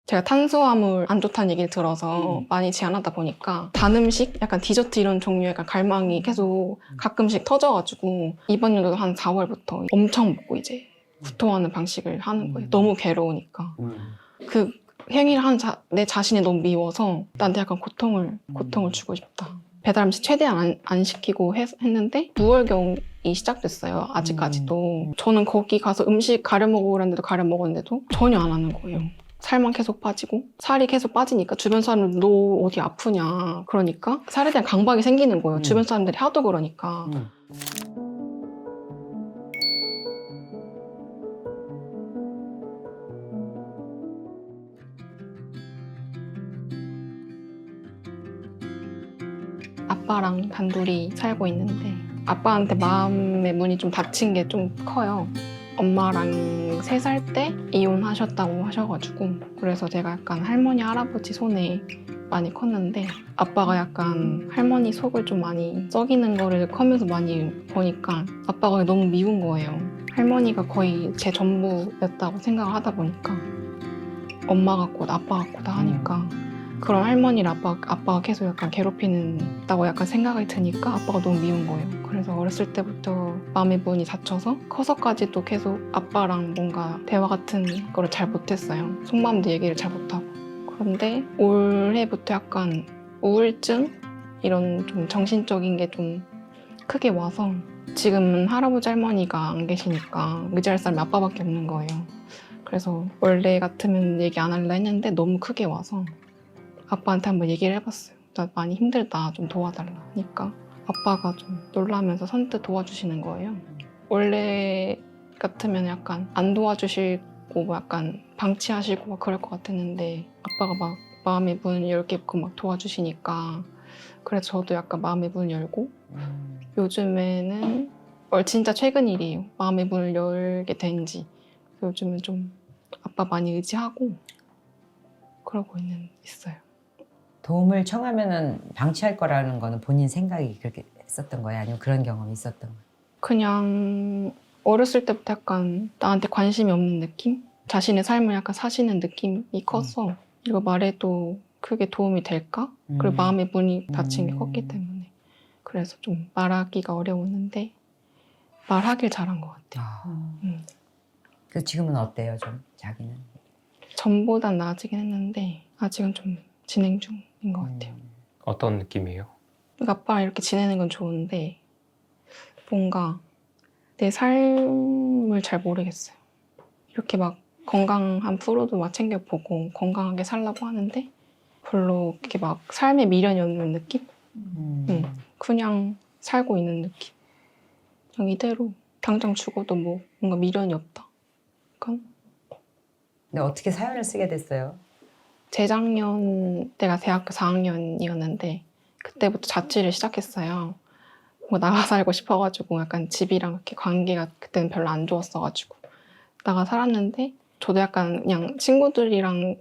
제가 탄수화물 안 좋다는 얘기를 들어서 많이 제한하다 보니까 단 음식, 약간 디저트 이런 종류의 약간 갈망이 계속 가끔씩 터져가지고 이번 연도도 한 4월부터 엄청 먹고 이제 구토하는 방식을 하는 거예요. 너무 괴로우니까. 그 행위를 하는 내 자신이 너무 미워서 나한테 약간 고통을 주고 싶다. 배달 음식 최대한 안 시키고 했는데 9월경이 시작됐어요. 아직까지도. 저는 거기 가서 음식 가려 먹으라는데도 가려 먹었는데도 전혀 안 하는 거예요. 살만 계속 빠지고 살이 계속 빠지니까 주변 사람들 너 어디 아프냐 그러니까 살에 대한 강박이 생기는 거예요. 주변 사람들이 하도 그러니까. 아빠랑 단둘이 살고 있는데 아빠한테 마음의 문이 좀 닫힌 게 좀 커요. 엄마랑 3살 때 이혼하셨다고 하셔가지고 그래서 제가 약간 할머니, 할아버지 손에 많이 컸는데 아빠가 약간 할머니 속을 좀 많이 썩이는 거를 커면서 많이 보니까 아빠가 너무 미운 거예요. 할머니가 거의 제 전부였다고 생각을 하다 보니까 엄마 같고 아빠 같고 다 하니까 그런 할머니를 아빠가 계속 약간 괴롭히는다고 약간 생각이 드니까 아빠가 너무 미운 거예요. 그래서 어렸을 때부터 마음의 문이 닫혀서 커서까지도 계속 아빠랑 뭔가 대화 같은 거를 잘 못했어요. 속마음도 얘기를 잘 못하고. 그런데 올해부터 약간 우울증? 이런 좀 정신적인 게 좀 크게 와서 지금은 할아버지 할머니가 안 계시니까 의지할 사람이 아빠밖에 없는 거예요. 그래서 원래 같으면 얘기 안 할라 했는데 너무 크게 와서 아빠한테 한번 얘기를 해봤어요. 나 많이 힘들다, 좀 도와달라 하니까 아빠가 좀 놀라면서 선뜻 도와주시는 거예요. 원래 같으면 약간 안 도와주시고 뭐 약간 방치하시고 막 그럴 것 같았는데 아빠가 막 마음의 문을 열고 막 도와주시니까 그래서 저도 약간 마음의 문을 열고 요즘에는 진짜 최근 일이에요. 마음의 문을 열게 된지 요즘은 좀 아빠 많이 의지하고 그러고 있어요. 도움을 청하면은 방치할 거라는 거는 본인 생각이 그렇게 했었던 거예요? 아니면 그런 경험이 있었던 거예요? 그냥 어렸을 때부터 약간 나한테 관심이 없는 느낌? 자신의 삶을 약간 사시는 느낌이 커서 이거 말해도 크게 도움이 될까? 그리고 마음의 문이 닫힌 게 컸기 때문에 그래서 좀 말하기가 어려웠는데 말하길 잘한 것 같아요. 그래서 지금은 어때요, 좀 자기는? 전보단 나아지긴 했는데 아직은 좀 진행 중인 것 같아요. 어떤 느낌이에요? 그러니까 아빠랑 이렇게 지내는 건 좋은데 뭔가 내 삶을 잘 모르겠어요. 이렇게 막 건강한 프로도 막 챙겨보고 건강하게 살라고 하는데 별로 이렇게 막 삶에 미련이 없는 느낌? 그냥 살고 있는 느낌. 그냥 이대로 당장 죽어도 뭐 뭔가 미련이 없다. 약간 근데 어떻게 사연을 쓰게 됐어요? 재작년 때가 대학교 4학년이었는데 그때부터 자취를 시작했어요. 뭐 나가 살고 싶어가지고 약간 집이랑 이렇게 관계가 그때는 별로 안 좋았어가지고 나가 살았는데 저도 약간 그냥 친구들이랑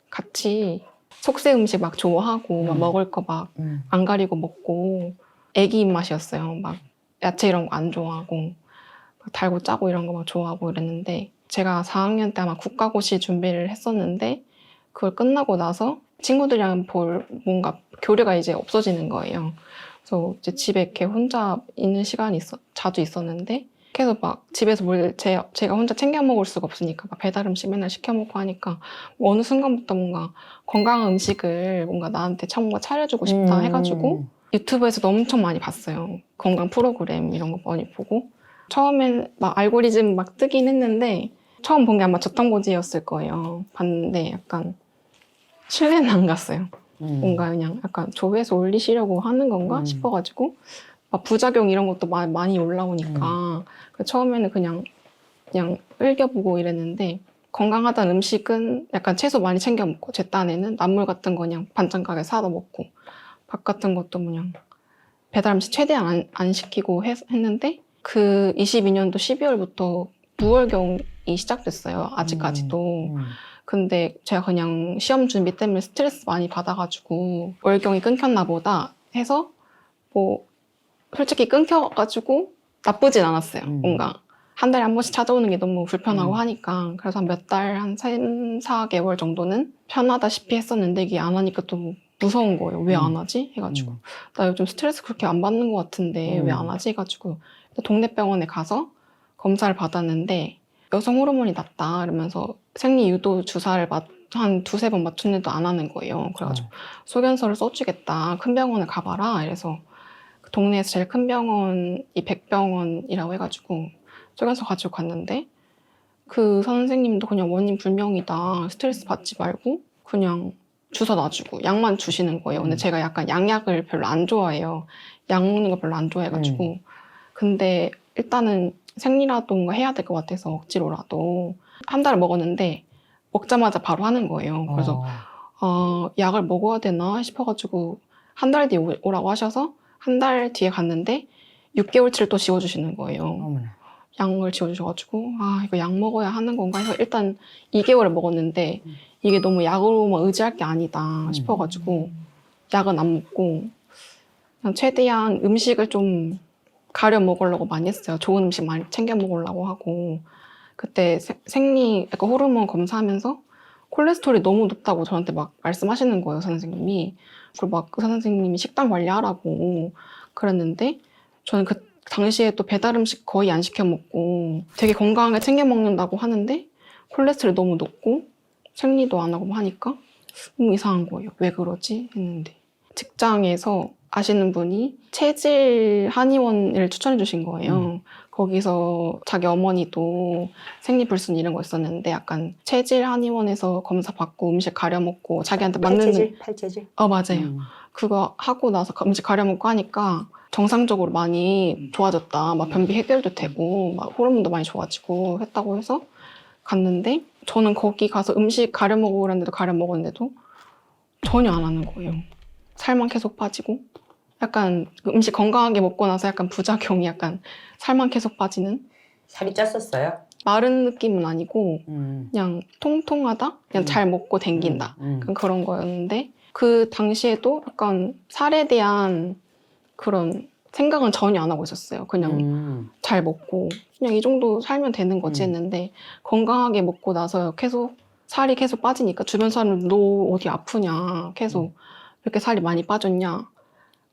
같이 속세 음식 막 좋아하고 막 먹을 거 막 안 가리고 먹고 애기 입맛이었어요. 막 야채 이런 거 안 좋아하고 막 달고 짜고 이런 거 막 좋아하고 이랬는데 제가 4학년 때 아마 국가고시 준비를 했었는데 그걸 끝나고 나서 친구들이랑 볼 뭔가 교류가 이제 없어지는 거예요. 그래서 이제 집에 이렇게 혼자 있는 시간이 자주 있었는데 계속 막 집에서 뭘 제가 혼자 챙겨 먹을 수가 없으니까 막 배달 음식 맨날 시켜 먹고 하니까 뭐 어느 순간부터 뭔가 건강한 음식을 뭔가 나한테 뭔가 차려주고 싶다 해가지고 유튜브에서도 엄청 많이 봤어요. 건강 프로그램 이런 거 많이 보고 처음엔 막 알고리즘 막 뜨긴 했는데 처음 본 게 아마 저탄고지였을 거예요. 봤는데 약간 신뢰는 안 갔어요. 뭔가 그냥 약간 조회수 올리시려고 하는 건가 싶어가지고 막 부작용 이런 것도 많이 올라오니까 처음에는 그냥 흘겨보고 이랬는데 건강하다는 음식은 약간 채소 많이 챙겨 먹고 제 딴에는 나물 같은 거 그냥 반찬 가게 사다 먹고 밥 같은 것도 그냥 배달 음식 최대한 안 시키고 했는데 그 22년도 12월부터 9월경이 시작됐어요. 아직까지도. 근데 제가 그냥 시험 준비 때문에 스트레스 많이 받아가지고 월경이 끊겼나 보다 해서 뭐 솔직히 끊겨가지고 나쁘진 않았어요. 뭔가 한 달에 한 번씩 찾아오는 게 너무 불편하고 음. 하니까 그래서 한 몇 달, 한 3, 4개월 정도는 편하다시피 했었는데 이게 안 하니까 또 무서운 거예요. 왜 안 하지? 해가지고 나 요즘 스트레스 그렇게 안 받는 것 같은데 왜 안 하지? 해가지고 동네 병원에 가서 검사를 받았는데 여성 호르몬이 낮다 이러면서 생리 유도 주사를 한 두세 번 맞췄는데도 안 하는 거예요. 그래가지고 소견서를 써주겠다. 큰 병원을 가봐라. 이래서 그 동네에서 제일 큰 병원이 백병원이라고 해가지고 소견서 가지고 갔는데 그 선생님도 그냥 원인 불명이다. 스트레스 받지 말고 그냥 주사 놔주고 약만 주시는 거예요. 근데 제가 약간 양약을 별로 안 좋아해요. 약 먹는 거 별로 안 좋아해가지고. 근데 일단은 생리라도 뭔가 해야 될 것 같아서 억지로라도 한 달을 먹었는데 먹자마자 바로 하는 거예요. 그래서 약을 먹어야 되나 싶어가지고 한 달 뒤에 오라고 하셔서 한 달 뒤에 갔는데 6개월치를 또 지워주시는 거예요. 어머나. 약을 지워주셔가지고 아 이거 약 먹어야 하는 건가 해서 일단 2개월을 먹었는데 이게 너무 약으로만 의지할 게 아니다 싶어가지고 약은 안 먹고 그냥 최대한 음식을 좀 가려 먹으려고 많이 했어요. 좋은 음식 많이 챙겨 먹으려고 하고 그때 생리 약간 호르몬 검사하면서 콜레스테롤이 너무 높다고 저한테 막 말씀하시는 거예요, 선생님이. 그리고 막 그 선생님이 식단 관리하라고 그랬는데 저는 그 당시에 또 배달 음식 거의 안 시켜 먹고 되게 건강하게 챙겨 먹는다고 하는데 콜레스테롤이 너무 높고 생리도 안 하고 하니까 너무 이상한 거예요. 왜 그러지? 했는데 직장에서 아시는 분이 체질 한의원을 추천해 주신 거예요. 거기서 자기 어머니도 생리불순 이런 거 있었는데 약간 체질 한의원에서 검사 받고 음식 가려 먹고 자기한테 맞는 팔체질? 맞아요. 그거 하고 나서 음식 가려 먹고 하니까 정상적으로 많이 좋아졌다. 막 변비 해결도 되고 막 호르몬도 많이 좋아지고 했다고 해서 갔는데 저는 거기 가서 음식 가려 먹으라는데도 가려 먹었는데도 전혀 안 하는 거예요. 살만 계속 빠지고 약간 음식 건강하게 먹고 나서 약간 부작용이 약간 살만 계속 빠지는 살이 쪘었어요? 마른 느낌은 아니고 그냥 통통하다? 그냥 잘 먹고 댕긴다. 그런 거였는데 그 당시에도 약간 살에 대한 그런 생각은 전혀 안 하고 있었어요. 그냥 잘 먹고 그냥 이 정도 살면 되는 거지 했는데 건강하게 먹고 나서 계속 살이 계속 빠지니까 주변 사람들 너 어디 아프냐 계속 이렇게 살이 많이 빠졌냐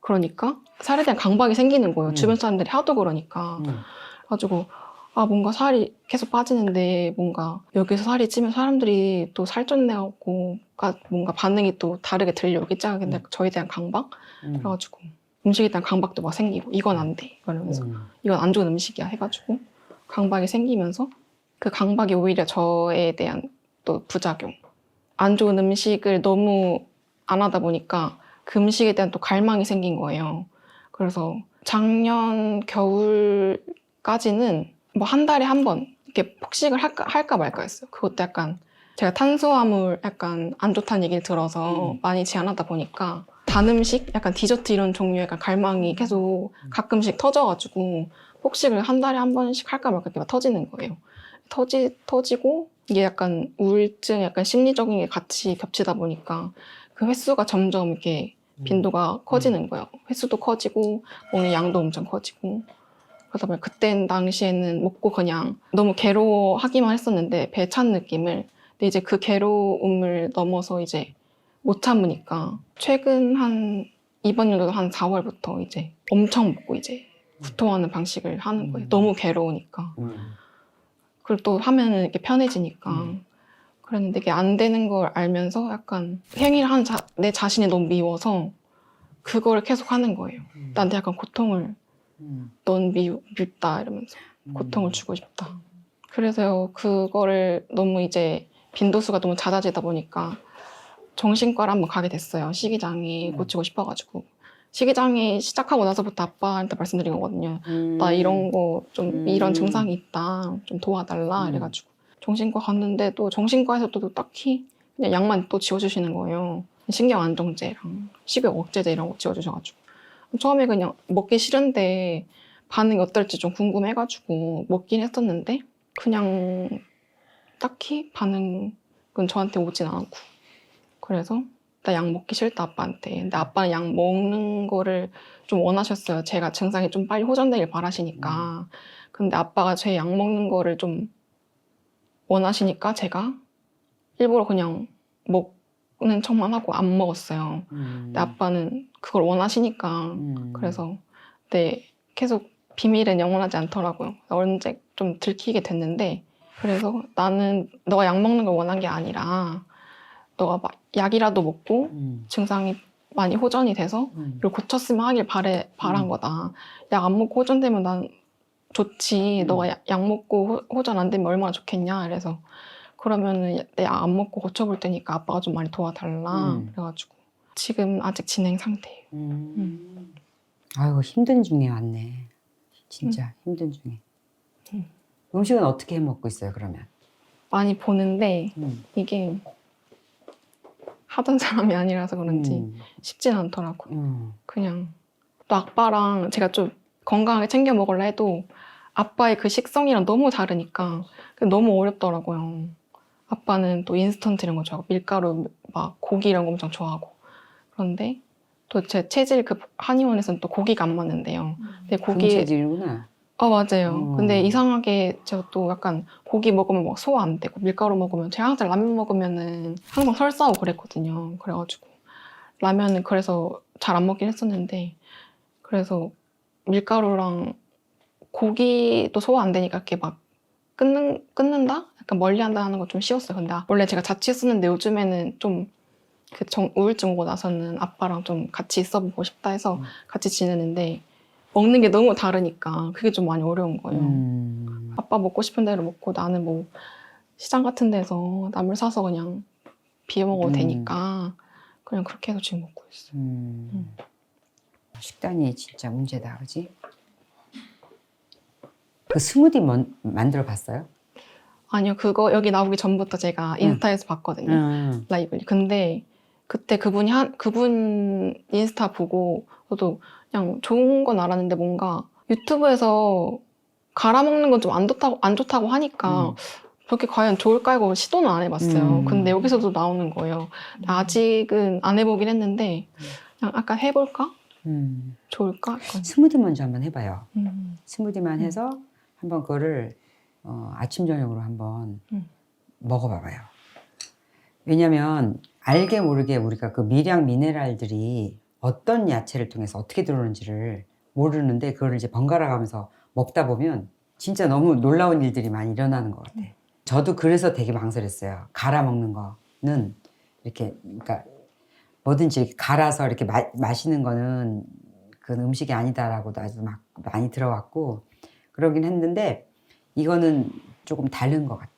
그러니까 살에 대한 강박이 생기는 거예요. 주변 사람들이 하도 그러니까. 그래가지고 아 뭔가 살이 계속 빠지는데 뭔가 여기서 살이 찌면 사람들이 또 살쪘네하고 뭔가 반응이 또 다르게 들려오겠죠. 근데 저에 대한 강박? 그래가지고 음식에 대한 강박도 막 생기고 이건 안 돼. 이러면서 이건 안 좋은 음식이야 해가지고 강박이 생기면서 그 강박이 오히려 저에 대한 또 부작용. 안 좋은 음식을 너무 안 하다 보니까 그 음식에 대한 또 갈망이 생긴 거예요. 그래서 작년 겨울까지는 뭐 한 달에 한 번 이렇게 폭식을 할까 말까 했어요. 그것도 약간 제가 탄수화물 약간 안 좋다는 얘기를 들어서 많이 제한하다 보니까 단 음식, 약간 디저트 이런 종류의 약간 갈망이 계속 가끔씩 터져가지고 폭식을 한 달에 한 번씩 할까 말까 이렇게 막 터지는 거예요. 터지고 이게 약간 우울증, 약간 심리적인 게 같이 겹치다 보니까 그 횟수가 점점 이렇게 빈도가 커지는 거예요. 횟수도 커지고 먹는 양도 엄청 커지고 그러다 보니 그때 당시에는 먹고 그냥 너무 괴로워하기만 했었는데 배 찬 느낌을 근데 이제 그 괴로움을 넘어서 이제 못 참으니까 최근 이번 연도 한 4월부터 이제 엄청 먹고 이제 구토하는 방식을 하는 거예요. 너무 괴로우니까. 그걸 또 하면은 이렇게 편해지니까. 그랬는데 이게 안 되는 걸 알면서 약간 행위를 하는 내 자신이 너무 미워서 그거를 계속 하는 거예요. 나한테 약간 고통을 넌 밉다 이러면서 고통을 주고 싶다. 그래서 그거를 너무 이제 빈도수가 너무 잦아지다 보니까 정신과를 한번 가게 됐어요. 식이장애 고치고 싶어가지고. 식이장애 시작하고 나서부터 아빠한테 말씀드린 거거든요. 나 이런 거 좀 이런 증상이 있다. 좀 도와달라 이래가지고 정신과 갔는데 또 정신과에서도 딱히 그냥 약만 또 지워주시는 거예요. 신경 안정제랑 식욕 억제제 이런 거 지워주셔가지고 처음에 그냥 먹기 싫은데 반응이 어떨지 좀 궁금해가지고 먹긴 했었는데 그냥 딱히 반응은 저한테 오진 않고 그래서 나 약 먹기 싫다 아빠한테. 근데 아빠는 약 먹는 거를 좀 원하셨어요. 제가 증상이 좀 빨리 호전되길 바라시니까. 근데 아빠가 제 약 먹는 거를 좀 원하시니까 제가 일부러 그냥 먹는 척만 하고 안 먹었어요. 근데 아빠는 그걸 원하시니까 그래서 근데 계속 비밀은 영원하지 않더라고요. 언제 좀 들키게 됐는데 그래서 나는 너가 약 먹는 걸 원한 게 아니라 너가 막 약이라도 먹고 증상이 많이 호전이 돼서 이걸 고쳤으면 하길 바란 거다. 약 안 먹고 호전되면 난 좋지. 너가 약 먹고 호전 안 되면 얼마나 좋겠냐. 그래서 그러면은 내 약 안 먹고 고쳐볼 테니까 아빠가 좀 많이 도와달라. 그래가지고 지금 아직 진행 상태예요. 아이고 힘든 중에 왔네. 진짜 힘든 중에. 음식은 어떻게 해 먹고 있어요 그러면? 많이 보는데 이게 하던 사람이 아니라서 그런지 쉽진 않더라고요. 그냥 또 아빠랑 제가 좀 건강하게 챙겨 먹으려 해도 아빠의 그 식성이랑 너무 다르니까 너무 어렵더라고요. 아빠는 또 인스턴트 이런 거 좋아하고 밀가루 막 고기 이런 거 엄청 좋아하고 그런데 또 제 체질 그 한의원에서는 또 고기가 안 맞는데요. 근데 고기 금체질이구나. 맞아요. 근데 이상하게 제가 또 약간 고기 먹으면 막 소화 안 되고 밀가루 먹으면 제가 항상 라면 먹으면은 항상 설사하고 그랬거든요. 그래가지고 라면은 그래서 잘 안 먹긴 했었는데 그래서 밀가루랑 고기도 소화 안 되니까 이렇게 막 끊는다? 약간 멀리한다 하는 거 좀 쉬웠어요. 근데 원래 제가 자취했었는데 요즘에는 좀 그 우울증 오고 나서는 아빠랑 좀 같이 있어보고 싶다 해서 같이 지내는데 먹는 게 너무 다르니까 그게 좀 많이 어려운 거예요. 아빠 먹고 싶은 대로 먹고 나는 뭐 시장 같은 데서 나물 사서 그냥 비워 먹어도 되니까 그냥 그렇게 해서 지금 먹고 있어요. 식단이 진짜 문제다, 그지? 그 스무디 만들어 봤어요? 아니요, 그거 여기 나오기 전부터 제가 인스타에서 봤거든요. 라이브를. 근데 그때 그분 인스타 보고 저도 그냥 좋은 건 알았는데 뭔가 유튜브에서 갈아 먹는 건 좀 안 좋다고 하니까 그렇게 과연 좋을까 하고 시도는 안 해봤어요. 근데 여기서도 나오는 거예요. 아직은 안 해보긴 했는데 그냥 약간 해볼까? 좋을까? 약간. 스무디 먼저 한번 해봐요. 스무디만 해서 한번 그거를 아침 저녁으로 한번 먹어봐봐요. 왜냐면 알게 모르게 우리가 그 미량 미네랄들이 어떤 야채를 통해서 어떻게 들어오는지를 모르는데 그거를 이제 번갈아 가면서 먹다 보면 진짜 너무 놀라운 일들이 많이 일어나는 것 같아. 저도 그래서 되게 망설였어요. 갈아 먹는 거는 이렇게 그러니까 뭐든지 이렇게 갈아서 이렇게 마시는 거는 그 음식이 아니다라고도 아주 막 많이 들어왔고 그러긴 했는데 이거는 조금 다른 것 같아.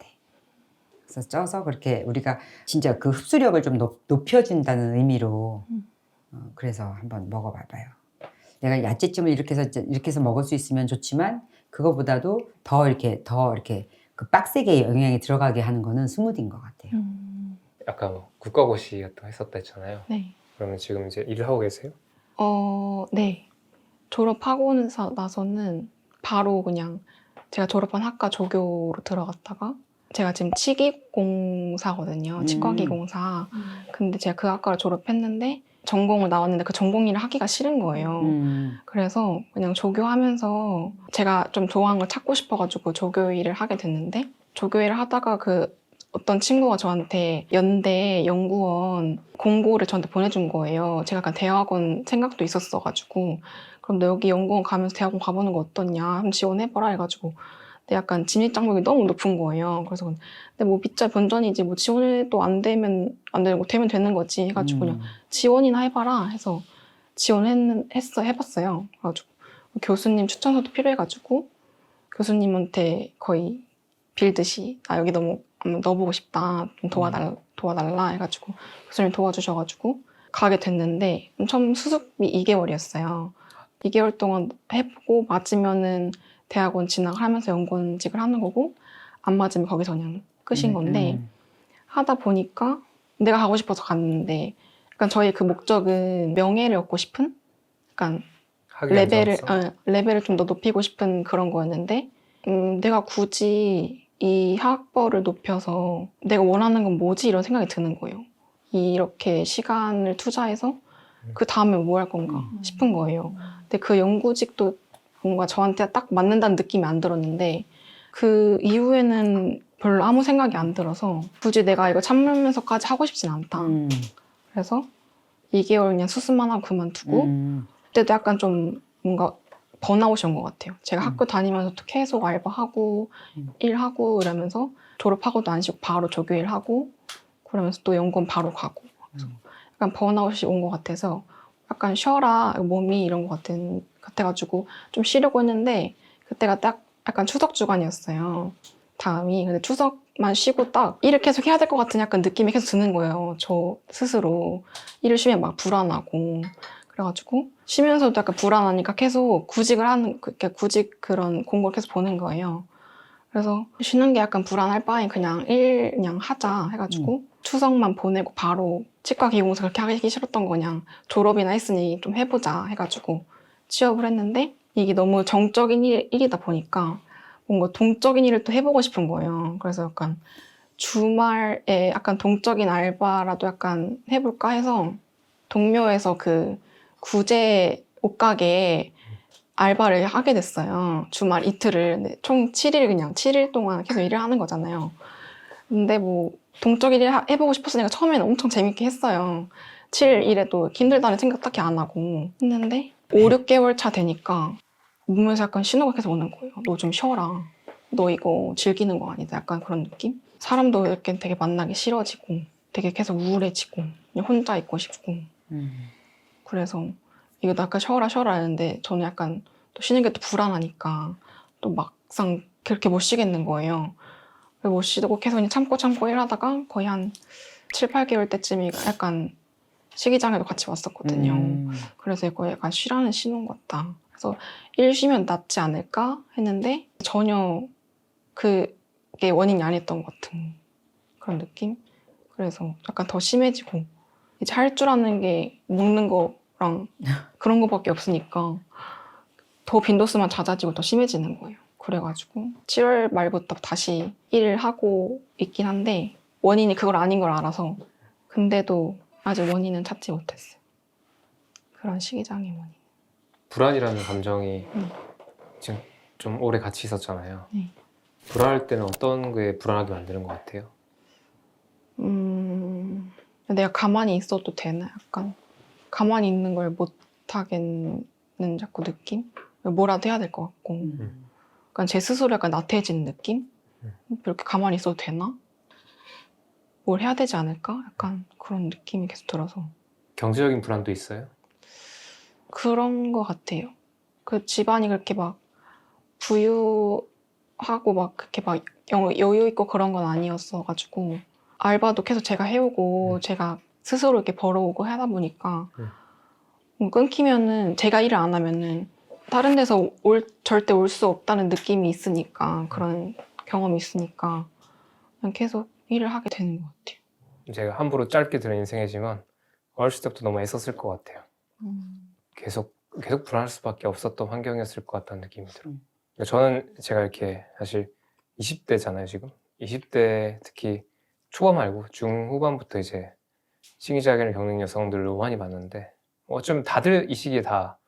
그래서 쪄서 그렇게 우리가 진짜 그 흡수력을 좀 높여준다는 의미로 그래서 한번 먹어봐봐요. 내가 야채찜을 이렇게 해서 먹을 수 있으면 좋지만 그거보다도 더 이렇게 그 빡세게 영양이 들어가게 하는 거는 스무디인 것 같아요. 아까 뭐 국가고시 같은 거 했었다 했잖아요. 네. 그러면 지금 이제 일을 하고 계세요? 네. 졸업하고 나서는 바로 그냥 제가 졸업한 학과 조교로 들어갔다가 제가 지금 치기공사거든요. 치과기공사. 근데 제가 그 학과를 졸업했는데 전공을 나왔는데 그 전공 일을 하기가 싫은 거예요. 그래서 그냥 조교하면서 제가 좀 좋아하는 걸 찾고 싶어가지고 조교 일을 하게 됐는데 조교 일을 하다가 그 어떤 친구가 저한테 연대 연구원 공고를 저한테 보내준 거예요. 제가 약간 대학원 생각도 있었어가지고 그럼 너 여기 연구원 가면서 대학원 가보는 거 어떻냐? 한번 지원해봐라 해가지고 근데 약간 진입 장벽이 너무 높은 거예요. 그래서 근데 뭐 빗자 본전이지 뭐 지원해도 안 되면 안 되고 되면 되는 거지 해가지고 그냥 지원이나 해봐라 해서 해봤어요. 그래가지고 교수님 추천서도 필요해가지고 교수님한테 거의 빌듯이 나 여기 너무 한번 넣어보고 싶다 좀 도와달라 해가지고 교수님 도와주셔가지고 가게 됐는데 처음 수습이 2개월이었어요. 2개월 동안 해보고 맞으면은 대학원 진학을 하면서 연구원직을 하는 거고 안 맞으면 거기서 그냥 끝인 건데 하다 보니까 내가 가고 싶어서 갔는데 약간 저희 그 목적은 명예를 얻고 싶은 약간 레벨을 좀 더 높이고 싶은 그런 거였는데 내가 굳이 이 학벌을 높여서 내가 원하는 건 뭐지? 이런 생각이 드는 거예요. 이렇게 시간을 투자해서 그 다음에 뭐 할 건가 싶은 거예요. 근데 그 연구직도 뭔가 저한테 딱 맞는다는 느낌이 안 들었는데 그 이후에는 별로 아무 생각이 안 들어서 굳이 내가 이거 참으면서까지 하고 싶진 않다. 그래서 2개월 그냥 수습만 하고 그만두고 그때도 약간 좀 뭔가 번아웃이 온 것 같아요. 제가 학교 다니면서도 계속 알바하고 일하고 이러면서 졸업하고도 안 쉬고 바로 조교일하고 그러면서 또 연구원 바로 가고 그래서 약간 번아웃이 온 것 같아서 약간 쉬어라 몸이 이런 것 같아가지고 좀 쉬려고 했는데 그때가 딱 약간 추석 주간이었어요. 다음이. 근데 추석만 쉬고 딱 일을 계속 해야 될 것 같은 약간 느낌이 계속 드는 거예요. 저 스스로. 일을 쉬면 막 불안하고. 그래가지고 쉬면서도 약간 불안하니까 계속 구직 그런 공고를 계속 보는 거예요. 그래서 쉬는 게 약간 불안할 바에 그냥 하자 해가지고 추석만 보내고 바로 치과 기공사 그렇게 하기 싫었던 거 그냥 졸업이나 했으니 좀 해보자 해가지고 취업을 했는데 이게 너무 정적인 일이다 보니까 뭔가 동적인 일을 또 해보고 싶은 거예요. 그래서 약간 주말에 약간 동적인 알바라도 약간 해볼까 해서 동묘에서 그 구제 옷가게에 알바를 하게 됐어요. 주말 이틀을. 총 7일 그냥 7일 동안 계속 일을 하는 거잖아요. 근데 뭐 동적인 일 해보고 싶었으니까 처음에는 엄청 재밌게 했어요. 7일 일해도 힘들다는 생각 딱히 안 하고 했는데 5, 6개월 차 되니까 몸에서 약간 신호가 계속 오는 거예요. 너 좀 쉬어라. 너 이거 즐기는 거 아니다. 약간 그런 느낌? 사람도 이렇게 되게 만나기 싫어지고 되게 계속 우울해지고 그냥 혼자 있고 싶고 그래서 이거 나 아까 쉬어라 했는데 저는 약간 또 쉬는 게 또 불안하니까 또 막상 그렇게 못 쉬겠는 거예요. 못 쉬고 계속 그냥 참고 일하다가 거의 한 7, 8개월 때쯤에 약간 식이장애도 같이 왔었거든요. 그래서 이거 약간 쉬라는 신호인 것 같다. 그래서 일 쉬면 낫지 않을까 했는데 전혀 그게 원인이 아니었던 것 같은 그런 느낌? 그래서 약간 더 심해지고 이제 할 줄 아는 게 먹는 거랑 그런 거밖에 없으니까 더 빈도수만 잦아지고 더 심해지는 거예요. 그래가지고 7월 말부터 다시 일을 하고 있긴 한데 원인이 그걸 아닌 걸 알아서 근데도 아직 원인은 찾지 못했어요. 그런 식이장애 원인. 불안이라는 감정이 지금 좀 오래 같이 있었잖아요. 네. 불안할 때는 어떤 게 불안하게 만드는 것 같아요? 내가 가만히 있어도 되나? 약간 가만히 있는 걸 못하겠는 자꾸 느낌? 뭐라도 해야 될 것 같고 약간 제 스스로 약간 나태해지는 느낌? 이렇게 가만히 있어도 되나? 뭘 해야 되지 않을까? 약간 그런 느낌이 계속 들어서 경제적인 불안도 있어요? 그런 것 같아요. 그 집안이 그렇게 막 부유하고 막 그렇게 막 여유 있고 그런 건 아니었어가지고 알바도 계속 제가 해오고 제가 스스로 이렇게 벌어오고 하다 보니까 끊기면은 제가 일을 안 하면은 다른 데서 절대 올 수 없다는 느낌이 있으니까 그런 경험이 있으니까 그냥 계속 일을 하게 되는 것 같아요. 제가 함부로 짧게 들은 인생이지만 어렸을 때부터 너무 애썼을 것 같아요. 계속 불안할 수밖에 없었던 환경이었을 것 같다는 느낌이 들어요. 저는 제가 이렇게 사실 20대잖아요 지금. 20대 특히 초반 말고 중후반부터 이제 식이장애를 겪는 여성들을 너무 많이 봤는데 어쩌면 다들 이 시기에 다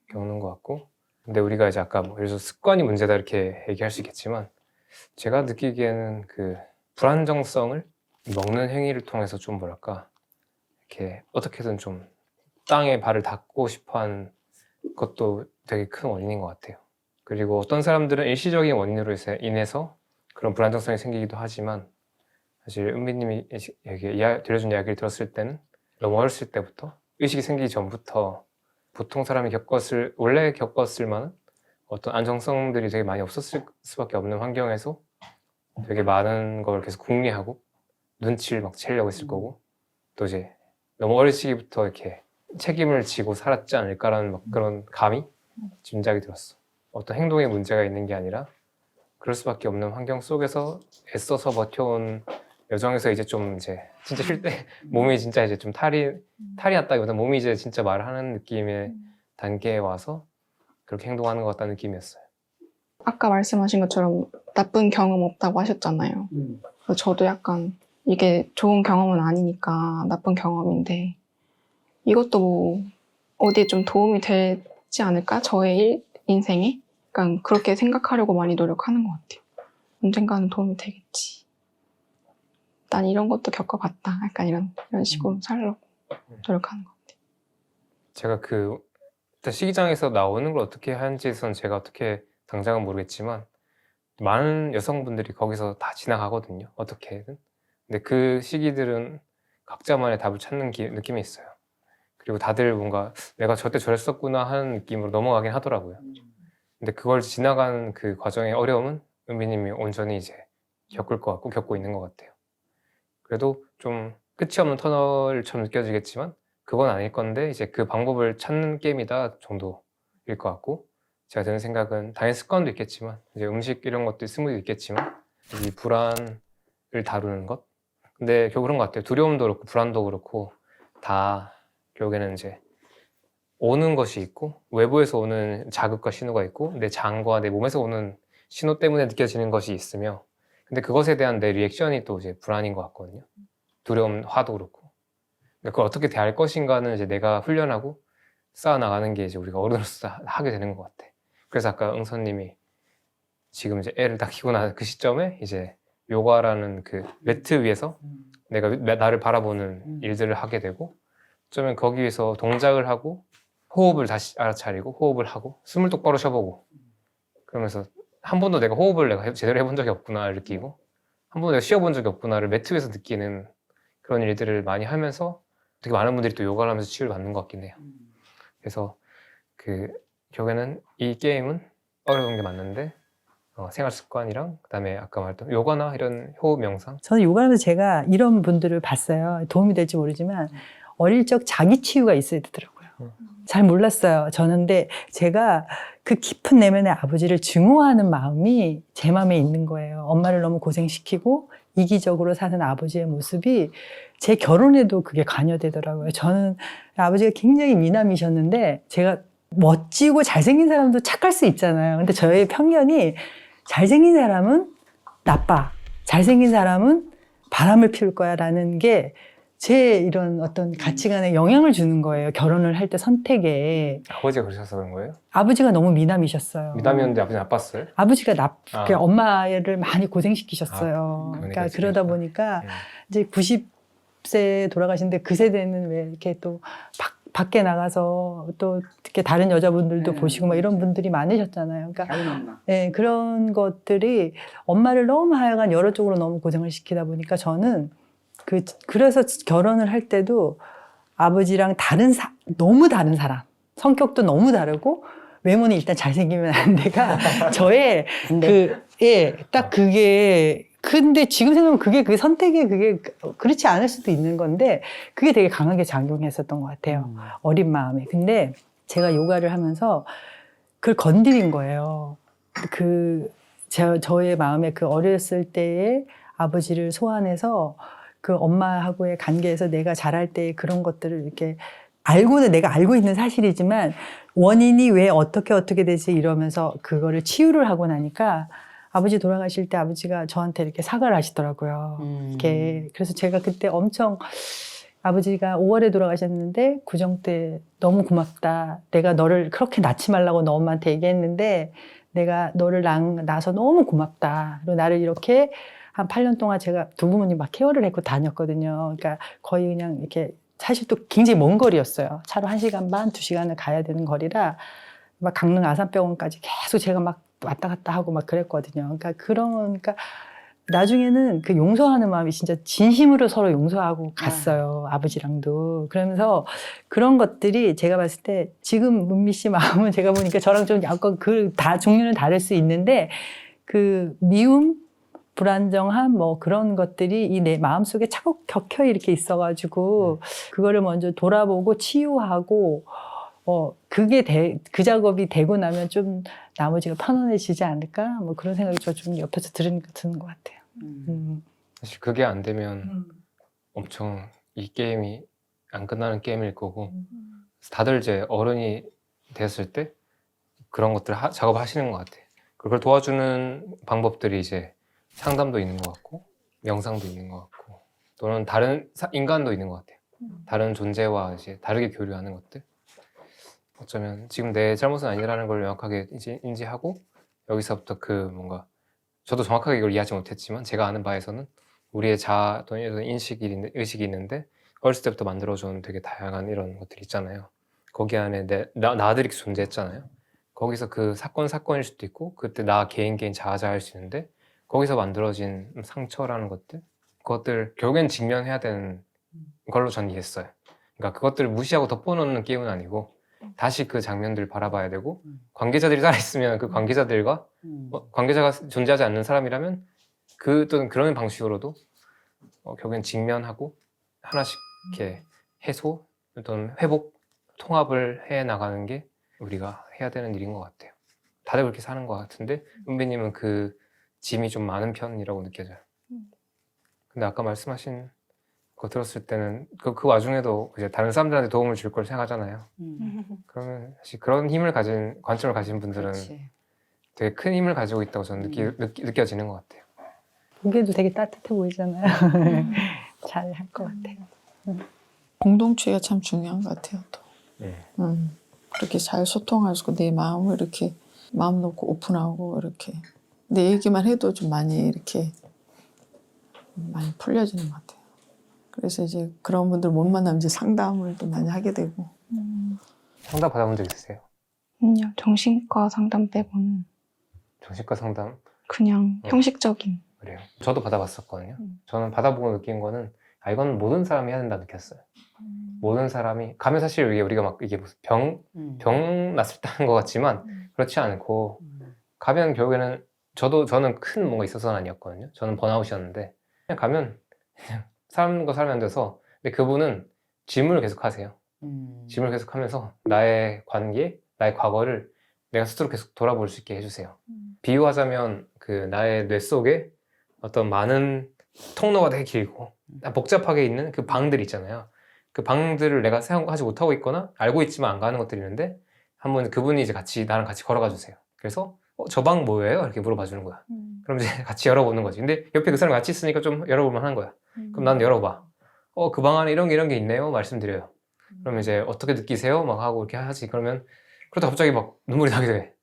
겪는 것 같고 근데 우리가 이제 아까 뭐 예를 들어서 습관이 문제다 이렇게 얘기할 수 있겠지만 제가 느끼기에는 그 불안정성을 먹는 행위를 통해서 좀 뭐랄까 이렇게 어떻게든 좀 땅에 발을 닿고 싶어하는 것도 되게 큰 원인인 것 같아요. 그리고 어떤 사람들은 일시적인 원인으로 인해서 그런 불안정성이 생기기도 하지만 사실 은비님이 들려준 이야기를 들었을 때는 너무 어렸을 때부터 의식이 생기기 전부터 보통 사람이 원래 겪었을 만한 어떤 안정성들이 되게 많이 없었을 수밖에 없는 환경에서 되게 많은 걸 계속 궁리하고 눈치를 막 채려고 했을 거고 또 이제 너무 어릴 시기부터 이렇게 책임을 지고 살았지 않을까라는 막 그런 감이 짐작이 들었어. 어떤 행동에 문제가 있는 게 아니라 그럴 수밖에 없는 환경 속에서 애써서 버텨온 여정에서 이제 좀 이제 진짜 쉴 때 몸이 진짜 이제 좀 탈이 났다기보다 몸이 이제 진짜 말을 하는 느낌의 단계에 와서 그렇게 행동하는 것 같다는 느낌이었어요. 아까 말씀하신 것처럼 나쁜 경험 없다고 하셨잖아요. 그래서 저도 약간 이게 좋은 경험은 아니니까 나쁜 경험인데 이것도 뭐 어디에 좀 도움이 되지 않을까? 저의 인생에? 약간 그렇게 생각하려고 많이 노력하는 것 같아요. 언젠가는 도움이 되겠지. 난 이런 것도 겪어봤다. 약간 이런 식으로 살려고 노력하는 것 같아요. 제가 일단 시기장에서 나오는 걸 어떻게 하는지에선 제가 어떻게 당장은 모르겠지만 많은 여성분들이 거기서 다 지나가거든요. 어떻게든. 근데 그 시기들은 각자만의 답을 찾는 느낌이 있어요. 그리고 다들 뭔가 내가 저때 저랬었구나 하는 느낌으로 넘어가긴 하더라고요. 근데 그걸 지나가는 그 과정의 어려움은 은비님이 온전히 이제 겪을 것 같고 겪고 있는 것 같아요. 그래도 좀 끝이 없는 터널처럼 느껴지겠지만 그건 아닐 건데 이제 그 방법을 찾는 게임이다 정도일 것 같고, 제가 드는 생각은 당연히 습관도 있겠지만 이제 음식 이런 것도 스무디도 있겠지만 이 불안을 다루는 것, 근데 결국 그런 것 같아요. 두려움도 그렇고 불안도 그렇고 다 결국에는 이제 오는 것이 있고 외부에서 오는 자극과 신호가 있고 내 장과 내 몸에서 오는 신호 때문에 느껴지는 것이 있으며, 근데 그것에 대한 내 리액션이 또 이제 불안인 것 같거든요. 두려움, 화도 그렇고. 근데 그걸 어떻게 대할 것인가는 이제 내가 훈련하고 쌓아나가는 게 이제 우리가 어른으로서 하게 되는 것 같아. 그래서 아까 응선님이 지금 이제 애를 딱 키고 나는 그 시점에 이제 요가라는 그 매트 위에서 내가 나를 바라보는 일들을 하게 되고, 어쩌면 거기에서 동작을 하고 호흡을 다시 알아차리고 호흡을 하고 숨을 똑바로 쉬어보고, 그러면서 한 번도 내가 호흡을 내가 제대로 해본 적이 없구나를 느끼고 한 번도 내가 쉬어본 적이 없구나를 매트 위에서 느끼는 그런 일들을 많이 하면서 되게 많은 분들이 또 요가를 하면서 치유를 받는 것 같긴 해요. 그래서 결국에는 이 게임은 어려운 게 맞는데 생활 습관이랑 그다음에 아까 말했던 요가나 이런 호흡 명상. 저는 요가하면서 제가 이런 분들을 봤어요. 도움이 될지 모르지만 어릴 적 자기 치유가 있어야 되더라고요. 잘 몰랐어요. 저는 근데 제가 그 깊은 내면의 아버지를 증오하는 마음이 제 마음에 있는 거예요. 엄마를 너무 고생시키고 이기적으로 사는 아버지의 모습이 제 결혼에도 그게 관여되더라고요. 저는 아버지가 굉장히 미남이셨는데 제가 멋지고 잘생긴 사람도 착할 수 있잖아요. 근데 저의 편견이 잘생긴 사람은 나빠, 잘생긴 사람은 바람을 피울 거야 라는 게 제 이런 어떤 가치관에 영향을 주는 거예요. 결혼을 할 때 선택에. 아버지가 그러셔서 그런 거예요? 아버지가 너무 미남이셨어요. 미남이었는데 아버지 나빴어요? 아버지가 엄마를 많이 아, 고생시키셨어요. 그러니까 그러다 보니까 네. 이제 90세 돌아가시는데 그 세대는 왜 이렇게 또 밖에 나가서 또 이렇게 다른 여자분들도 보시고 막 이런 분들이 많으셨잖아요. 그러니까 네, 그런 것들이 엄마를 너무 하여간 여러 쪽으로 너무 고생을 시키다 보니까 저는 그래서 결혼을 할 때도 아버지랑 너무 다른 사람, 성격도 너무 다르고 외모는 일단 잘생기면 안 돼가 저의 딱 그게. 근데 지금 생각하면 그게 선택이 그게 그렇지 않을 수도 있는 건데 그게 되게 강하게 작용했었던 것 같아요. 어린 마음에. 근데 제가 요가를 하면서 그걸 건드린 거예요. 저의 마음에 그 어렸을 때의 아버지를 소환해서 그 엄마하고의 관계에서 내가 자랄 때 그런 것들을 이렇게 내가 알고 있는 사실이지만 원인이 왜 어떻게 되지 이러면서 그거를 치유를 하고 나니까 아버지 돌아가실 때 아버지가 저한테 이렇게 사과를 하시더라고요. 이렇게. 그래서 제가 그때 엄청 아버지가 5월에 돌아가셨는데 구정 때 너무 고맙다. 내가 너를 그렇게 낳지 말라고 너 엄마한테 얘기했는데 내가 너를 낳아서 너무 고맙다. 그리고 나를 이렇게 한 8년 동안 제가 두 부모님 막 케어를 했고 다녔거든요. 그러니까 거의 그냥 이렇게 사실 또 굉장히 먼 거리였어요. 차로 1시간 반, 2시간을 가야 되는 거리라 막 강릉 아산병원까지 계속 제가 막 왔다 갔다 하고 막 그랬거든요. 그러니까 나중에는 그 용서하는 마음이 진짜 진심으로 서로 용서하고 갔어요. 아버지랑도. 그러면서 그런 것들이 제가 봤을 때 지금 문미 씨 마음은 제가 보니까 저랑 좀 약간 종류는 다를 수 있는데 그 미움, 불안정함 뭐 그런 것들이 이 내 마음속에 격혀 이렇게 있어가지고 그거를 먼저 돌아보고 치유하고 그 작업이 되고 나면 좀 나머지가 편안해지지 않을까 뭐 그런 생각이 저 좀 옆에서 드는 것 같아요. 사실 그게 안 되면 엄청 이 게임이 안 끝나는 게임일 거고, 다들 이제 어른이 되었을 때 그런 것들 작업하시는 것 같아요. 그걸 도와주는 방법들이 이제 상담도 있는 것 같고 명상도 있는 것 같고 또는 다른 인간도 있는 것 같아요. 다른 존재와 이제 다르게 교류하는 것들. 어쩌면 지금 내 잘못은 아니라는 걸 명확하게 이제 인지하고 여기서부터 그 뭔가 저도 정확하게 이걸 이해하지 못했지만 제가 아는 바에서는 우리의 자아 또는 의식이 있는데 어렸을 때부터 만들어준 되게 다양한 이런 것들이 있잖아요. 거기 안에 나들이 존재했잖아요. 거기서 그 사건일 수도 있고 그때 나 개인 자아자일 수 있는데 거기서 만들어진 상처라는 그것들 결국엔 직면해야 되는 걸로 전 이해했어요. 그러니까 그것들을 무시하고 덮어놓는 게임은 아니고 다시 그 장면들을 바라봐야 되고 관계자들이 살아있으면 그 관계자들과 관계자가 존재하지 않는 사람이라면 또는 그런 방식으로도 결국엔 직면하고 하나씩 이렇게 해소 또는 회복, 통합을 해 나가는 게 우리가 해야 되는 일인 것 같아요. 다들 그렇게 사는 것 같은데 은비님은 그 짐이 좀 많은 편이라고 느껴져요. 근데 아까 말씀하신 거 들었을 때는 그 와중에도 이제 다른 사람들한테 도움을 줄 걸 생각하잖아요. 그러면 사실 그런 관점을 가진 분들은 그렇지. 되게 큰 힘을 가지고 있다고 저는 느껴지는 것 같아요. 보기에도 되게 따뜻해 보이잖아요. 잘 할 것 같아요. 공동체가 참 중요한 것 같아요. 또. 네. 그렇게 잘 소통하시고 내 마음을 이렇게 마음 놓고 오픈하고 이렇게 내 얘기만 해도 좀 많이 이렇게 많이 풀려지는 것 같아요. 그래서 이제 그런 분들 못 만나면 이제 상담을 또 많이 하게 되고. 상담 받아본 적 있으세요? 아니요, 정신과 상담 빼고는 정신과 상담? 그냥 형식적인. 그래요. 저도 받아봤었거든요. 저는 받아보고 느낀 거는 이건 모든 사람이 해야 된다 느꼈어요. 모든 사람이 가면 사실 우리가 막 이게 무슨 병 났을 때 하는 것 같지만 그렇지 않고 가면 결국에는 저는 큰 뭔가 있어서는 아니었거든요. 저는 번아웃이었는데 그냥 가면 그냥 사람과 살면 돼서 근데 그분은 짐을 계속 하세요. 짐을 계속 하면서 나의 관계, 나의 과거를 내가 스스로 계속 돌아볼 수 있게 해주세요. 비유하자면 그 나의 뇌 속에 어떤 많은 통로가 되게 길고 복잡하게 있는 그 방들 있잖아요. 그 방들을 내가 사용하지 못하고 있거나 알고 있지만 안 가는 것들이 있는데 한번 그분이 이제 나랑 같이 걸어가 주세요. 그래서 저 방 뭐예요? 이렇게 물어봐 주는 거야. 그럼 이제 같이 열어보는 거지. 근데 옆에 그 사람이 같이 있으니까 좀 열어볼만 하는 거야. 그럼 난 열어봐. 그 방 안에 이런 게 있네요. 말씀드려요. 그러면 이제 어떻게 느끼세요? 막 하고 이렇게 하지. 그러다 갑자기 막 눈물이 나게 돼.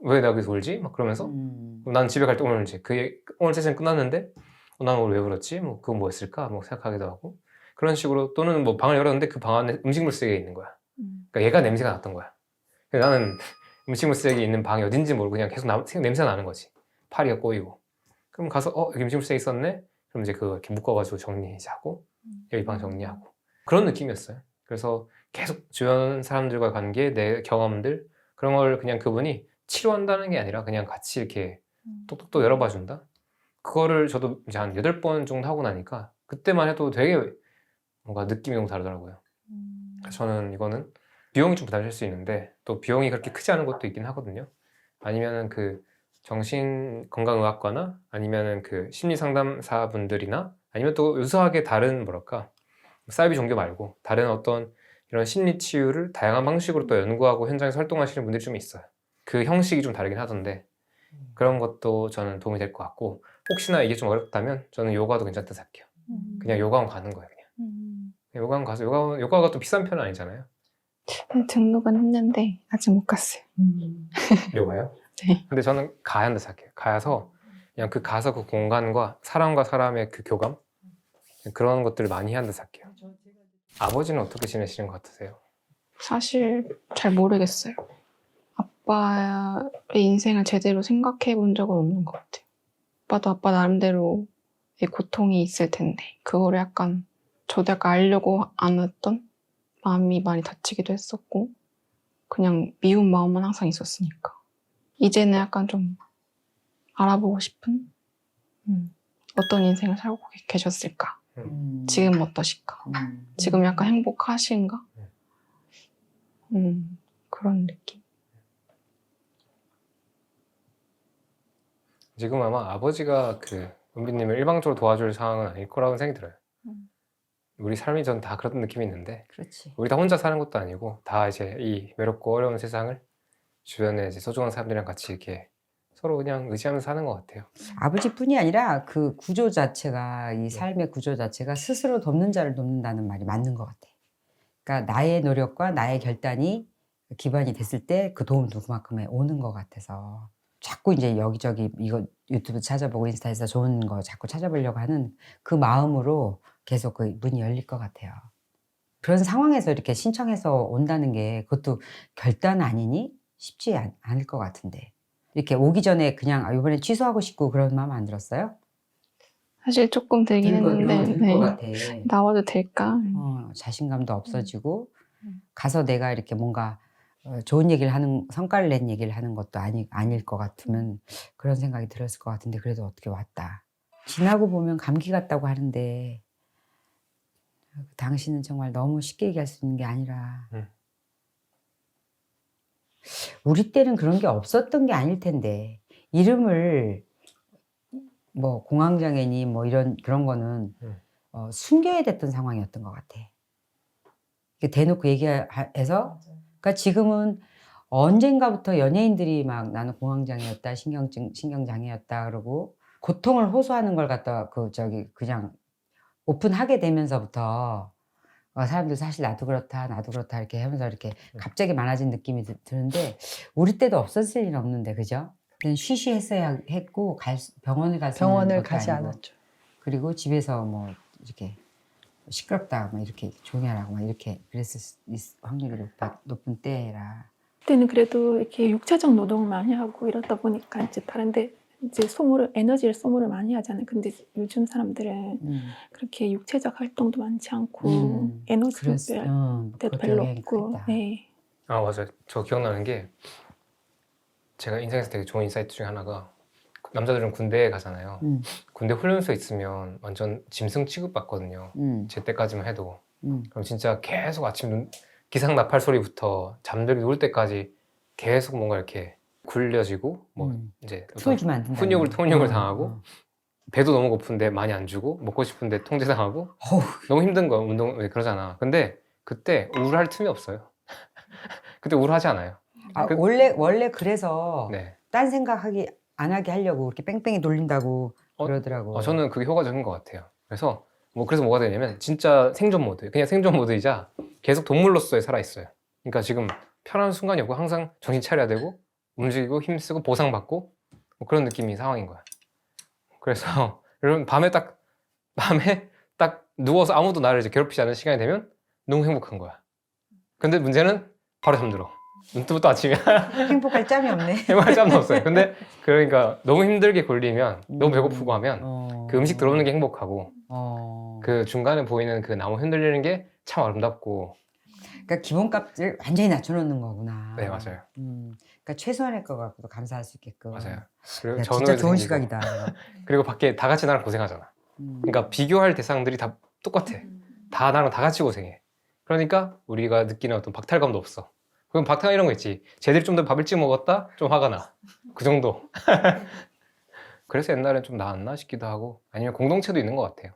왜 내가 여기서 울지? 막 그러면서 그럼 난 집에 갈 때 오늘 이제 오늘 세션 끝났는데 난 오늘 왜 울었지? 뭐 그건 뭐였을까? 뭐 생각하기도 하고 그런 식으로 또는 뭐 방을 열었는데 그 방 안에 음식물 쓰레기가 있는 거야. 그러니까 얘가 냄새가 났던 거야. 그래서 나는 음식물 쓰레기 있는 방이 어딘지 모르고 그냥 계속 냄새가 나는 거지. 파리가 꼬이고. 그럼 가서 여기 음식물 쓰레기 있었네? 그럼 이제 그거 이렇게 묶어가지고 정리하고 여기 방 정리하고 그런 느낌이었어요. 그래서 계속 주변 사람들과 관계, 내 경험들 그런 걸 그냥 그분이 치료한다는 게 아니라 그냥 같이 이렇게 똑똑똑 열어봐 준다. 그거를 저도 이제 한 8번 정도 하고 나니까 그때만 해도 되게 뭔가 느낌이 너무 다르더라고요. 그래서 저는 이거는 비용이 좀 부담될 수 있는데 또 비용이 그렇게 크지 않은 것도 있긴 하거든요. 아니면은 그 정신건강의학과나 아니면은 그 심리상담사 분들이나 아니면 또 유사하게 다른 뭐랄까 사이비 종교 말고 다른 어떤 이런 심리 치유를 다양한 방식으로 또 연구하고 현장에서 활동하시는 분들이 좀 있어요. 그 형식이 좀 다르긴 하던데 그런 것도 저는 도움이 될 것 같고 혹시나 이게 좀 어렵다면 저는 요가도 괜찮다 생각해요. 그냥 요가원 가는 거예요. 그냥 요가원 가서 요가가 또 비싼 편은 아니잖아요. 등록은 했는데 아직 못 갔어요. 요가요? 네. 근데 저는 가야 한다 생각해요. 가서 그냥 가서 그 공간과 사람과 사람의 그 교감 그런 것들을 많이 해야 한다 생각해요. 아버지는 어떻게 지내시는 것 같으세요? 사실 잘 모르겠어요. 아빠의 인생을 제대로 생각해 본 적은 없는 것 같아요. 아빠도 아빠 나름대로의 고통이 있을 텐데 그거를 저도 약간 알려고 안 했던 마음이 많이 다치기도 했었고 그냥 미운 마음만 항상 있었으니까 이제는 약간 좀 알아보고 싶은 어떤 인생을 살고 계셨을까? 지금 어떠실까? 지금 약간 행복하신가? 그런 느낌. 지금 아마 아버지가 은비님을 일방적으로 도와줄 상황은 아닐 거라고 생각이 들어요. 우리 삶이 전 다 그런 느낌이 있는데 그렇지. 우리 다 혼자 사는 것도 아니고 다 이제 이 외롭고 어려운 세상을 주변에 이제 소중한 사람들이랑 같이 이렇게 서로 그냥 의지하면서 사는 것 같아요. 아버지뿐이 아니라 그 구조 자체가 이 삶의 구조 자체가 스스로 돕는 자를 돕는다는 말이 맞는 것 같아. 그러니까 나의 노력과 나의 결단이 기반이 됐을 때 그 도움도 그만큼의 오는 것 같아서 자꾸 이제 여기저기 이거 유튜브 찾아보고 인스타에서 좋은 거 자꾸 찾아보려고 하는 그 마음으로 계속 그 문이 열릴 것 같아요. 그런 상황에서 이렇게 신청해서 온다는 게 그것도 결단 아니니 쉽지 않을 것 같은데 이렇게 오기 전에 그냥 이번에 취소하고 싶고 그런 마음 안 들었어요? 사실 조금 들긴 했는데 들 것 같아. 나와도 될까? 자신감도 없어지고 가서 내가 이렇게 뭔가 좋은 얘기를 하는 성과를 낸 얘기를 하는 것도 아닐 것 같으면 그런 생각이 들었을 것 같은데 그래도 어떻게 왔다. 지나고 보면 감기 같다고 하는데 당신은 정말 너무 쉽게 얘기할 수 있는 게 아니라 우리 때는 그런 게 없었던 게 아닐 텐데 이름을 뭐 공황장애니 뭐 이런 그런 거는 숨겨야 됐던 상황이었던 것 같아. 대놓고 얘기해서 그러니까 지금은 언젠가부터 연예인들이 막 나는 공황장애였다, 신경장애였다 그러고 고통을 호소하는 걸 갖다 그냥 오픈하게 되면서부터 사람들 사실 나도 그렇다 이렇게 하면서 이렇게 갑자기 많아진 느낌이 드는데 우리 때도 없었을 일은 없는데 그죠? 쉬쉬했어야 했고 병원을 가지 아니고. 않았죠. 그리고 집에서 뭐 이렇게 시끄럽다 뭐 이렇게 조용히 하라고 막 이렇게 그랬을 확률이 높은 때라. 그때는 그래도 이렇게 육체적 노동을 많이 하고 이러다 보니까 이제 다른데 이제 에너지를 소모를 많이 하잖아요. 근데 요즘 사람들은 그렇게 육체적 활동도 많지 않고 에너지도 별로 없고. 네. 아 맞아요. 저 기억나는 게 제가 인생에서 되게 좋은 인사이트 중에 하나가 남자들은 군대에 가잖아요. 군대 훈련소에 있으면 완전 짐승 취급받거든요. 제 때까지만 해도. 그럼 진짜 계속 아침 기상 나팔 소리부터 잠들기 누울 때까지 계속 뭔가 이렇게 굴려지고 뭐 이제 풀어주면 안 된다. 훈육을 당하고 배도 너무 고픈데 많이 안 주고 먹고 싶은데 통제당하고 너무 힘든 거 운동 그러잖아. 근데 그때 우울할 틈이 없어요. 그때 우울하지 않아요. 원래 그래서 네. 딴 생각하기 안 하게 하려고 이렇게 뺑뺑이 돌린다고 그러더라고. 저는 그게 효과적인 것 같아요. 그래서 뭐가 되냐면 진짜 생존 모드, 그냥 생존 모드이자 계속 동물로서의 살아 있어요. 그러니까 지금 편한 순간이 없고 항상 정신 차려야 되고 움직이고 힘쓰고 보상받고 뭐 그런 느낌이 상황인 거야. 그래서 여러분 밤에 딱 누워서 아무도 나를 이제 괴롭히지 않는 시간이 되면 너무 행복한 거야. 근데 문제는 바로 잠들어. 눈 뜨부터 아침이야. 행복할 짬이 없네. 행복할 짬도 없어요. 근데 그러니까 너무 힘들게 굴리면 너무 배고프고 하면 그 음식 들어오는 게 행복하고 그 중간에 보이는 그 나무 흔들리는 게 참 아름답고. 그러니까 기본값을 완전히 낮춰놓는 거구나. 네 맞아요. 그러니까 최소한의 거 갖고도 감사할 수 있게끔. 맞아요. 그리고 진짜 좋은 생기고. 시각이다. 그리고 밖에 다 같이 나랑 고생하잖아. 그러니까 비교할 대상들이 다 똑같아. 다 나랑 다 같이 고생해. 그러니까 우리가 느끼는 어떤 박탈감도 없어. 그럼 박탈감 이런 거 있지. 쟤들이 좀 더 밥 일찍 먹었다? 좀 화가 나. 그 정도. 그래서 옛날엔 좀 나았나 싶기도 하고 아니면 공동체도 있는 것 같아요.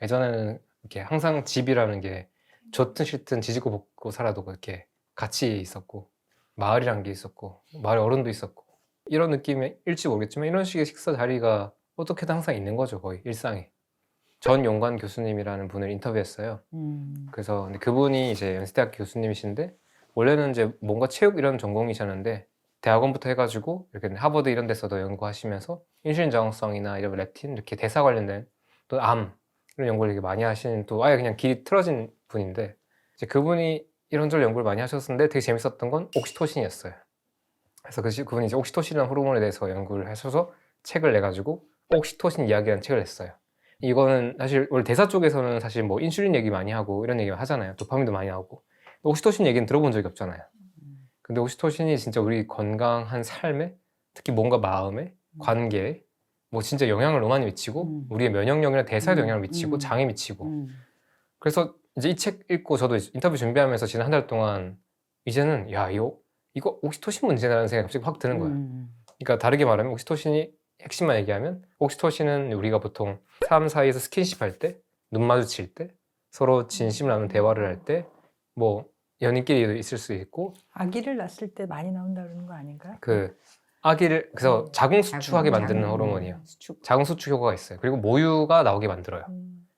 예전에는 이렇게 항상 집이라는 게 좋든 싫든 지지고 볶고 살아도 그렇게 같이 있었고 마을이란 게 있었고 마을에 어른도 있었고 이런 느낌일지 모르겠지만 이런 식의 식사 자리가 어떻게든 항상 있는 거죠. 거의 일상에. 전용관 교수님이라는 분을 인터뷰했어요. 그래서 근데 그분이 이제 연세대학교 교수님이신데 원래는 이제 뭔가 체육 이런 전공이셨는데 대학원부터 해가지고 이렇게 하버드 이런 데서도 연구하시면서 인슐린 저항성이나 이런 렙틴 이렇게 대사 관련된 또 암 이런 연구를 되게 많이 하시는 또 아예 그냥 길이 틀어진 분인데 이제 그분이 이런저런 연구를 많이 하셨는데 되게 재밌었던 건 옥시토신이었어요. 그래서 그분이 이제 옥시토신이라는 호르몬에 대해서 연구를 하셔서 책을 내가지고 옥시토신 이야기라는 책을 냈어요. 이거는 사실 원래 대사 쪽에서는 사실 뭐 인슐린 얘기 많이 하고 이런 얘기 하잖아요. 도파민도 많이 나오고. 옥시토신 얘기는 들어본 적이 없잖아요. 근데 옥시토신이 진짜 우리 건강한 삶에 특히 뭔가 마음에 관계에 뭐 진짜 영향을 너무 많이 미치고 우리의 면역력이나 대사에도 영향을 미치고 장에 미치고 그래서 이제 이 책 읽고 저도 인터뷰 준비하면서 지난 한 달 동안 이제는 야 이거 옥시토신 문제라는 생각이 갑자기 확 드는 거예요. 그러니까 다르게 말하면 옥시토신이 핵심만 얘기하면 옥시토신은 우리가 보통 사람 사이에서 스킨십 할 때, 눈 마주칠 때, 서로 진심을 나누는 대화를 할 때, 뭐 연인끼리도 있을 수 있고 아기를 낳았을 때 많이 나온다 그러는 거 아닌가요? 그 아기를 그래서 자궁수축하게 만드는 호르몬이에요. 자궁수축 효과가 있어요. 그리고 모유가 나오게 만들어요.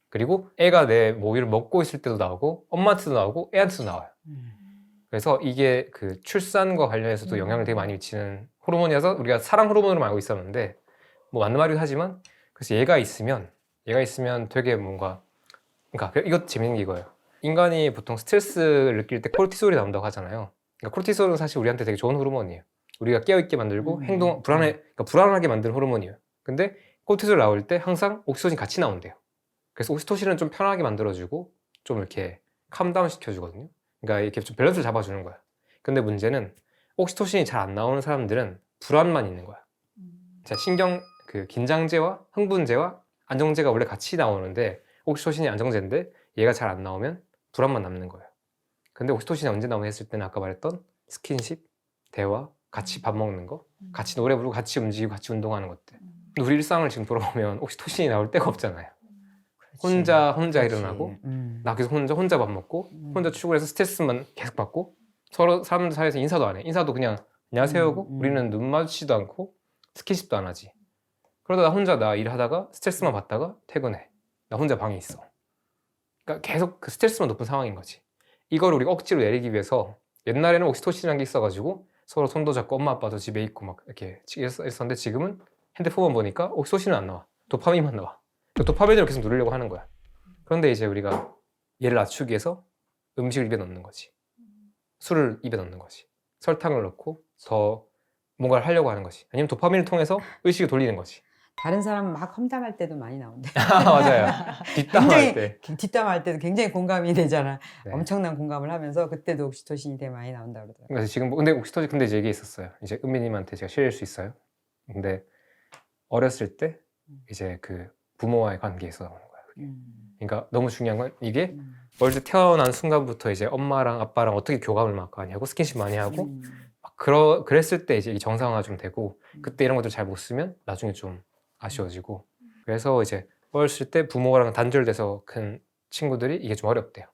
그리고 애가 내 모유를 먹고 있을 때도 나오고 엄마한테도 나오고 애한테도 나와요. 그래서 이게 그 출산과 관련해서도 영향을 되게 많이 미치는 호르몬이어서 우리가 사랑 호르몬으로 알고 있었는데 뭐 맞는 말이긴 하지만 그래서 얘가 있으면 되게 뭔가 그러니까 이것 재밌는 게 이거예요. 인간이 보통 스트레스를 느낄 때 코르티솔이 나온다고 하잖아요. 그러니까 코르티솔은 사실 우리한테 되게 좋은 호르몬이에요. 우리가 깨어있게 만들고 그러니까 불안하게 만드는 호르몬이에요. 근데 코르티솔 나올 때 항상 옥시토신이 같이 나온대요. 그래서 옥시토신은 좀 편하게 만들어주고 좀 이렇게 캄다운 시켜주거든요. 그러니까 이렇게 좀 밸런스를 잡아주는 거야. 근데 문제는 옥시토신이 잘 안 나오는 사람들은 불안만 있는 거야. 자, 그 긴장제와 흥분제와 안정제가 원래 같이 나오는데 옥시토신이 안정제인데 얘가 잘 안 나오면 불안만 남는 거예요. 근데 옥시토신이 언제 나오냐 했을 때는 아까 말했던 스킨십, 대화, 같이 밥 먹는 거, 같이 노래 부르고 같이 움직이고 같이 운동하는 것들. 근데 우리 일상을 지금 돌아보면 옥시토신이 나올 데가 없잖아요. 혼자 그렇지. 일어나고 나 계속 혼자 밥 먹고 혼자 출근해서 스트레스만 계속 받고 서로 사람들 사이에서 인사도 안 해. 인사도 그냥 안녕하세요고 우리는 눈 마주치지도 않고 스킨십도 안 하지. 그러다 나 혼자 나 일하다가 스트레스만 받다가 퇴근해. 나 혼자 방에 있어. 그러니까 계속 그 스트레스만 높은 상황인 거지. 이걸 우리가 억지로 내리기 위해서 옛날에는 옥시토신이라는 게 있어가지고 서로 손도 잡고 엄마 아빠도 집에 있고 막 이렇게 있었는데 지금은 핸드폰만 보니까 옥시토신은 안 나와. 도파민만 나와. 그 도파민을 계속 누리려고 하는 거야. 그런데 이제 우리가 얘를 낮추기 위해서 음식을 입에 넣는 거지. 술을 입에 넣는 거지. 설탕을 넣고 더 뭔가를 하려고 하는 거지. 아니면 도파민을 통해서 의식을 돌리는 거지. 다른 사람 막 험담할 때도 많이 나온대. 맞아요. 뒷담화할 때. 뒷담할 때도 굉장히 공감이 되잖아. 네. 엄청난 공감을 하면서 그때도 옥시토신이 되게 많이 나온다 그러더라고요. 그래서 지금 근데 옥시토신 근데 이제 얘기 있었어요. 이제 은미님한테 제가 실릴 수 있어요. 근데 어렸을 때 이제 그 부모와의 관계에서 나오는 거예요. 그게. 그러니까 너무 중요한 건 이게 어릴 때 태어난 순간부터 이제 엄마랑 아빠랑 어떻게 교감을 막 많이 하고 스킨십 많이 하고 막 그랬을 때 이제 정상화 좀 되고 그때 이런 것들 잘 못 쓰면 나중에 좀 아쉬워지고 그래서 이제 어렸을 때 부모랑 단절돼서 큰 친구들이 이게 좀 어렵대요.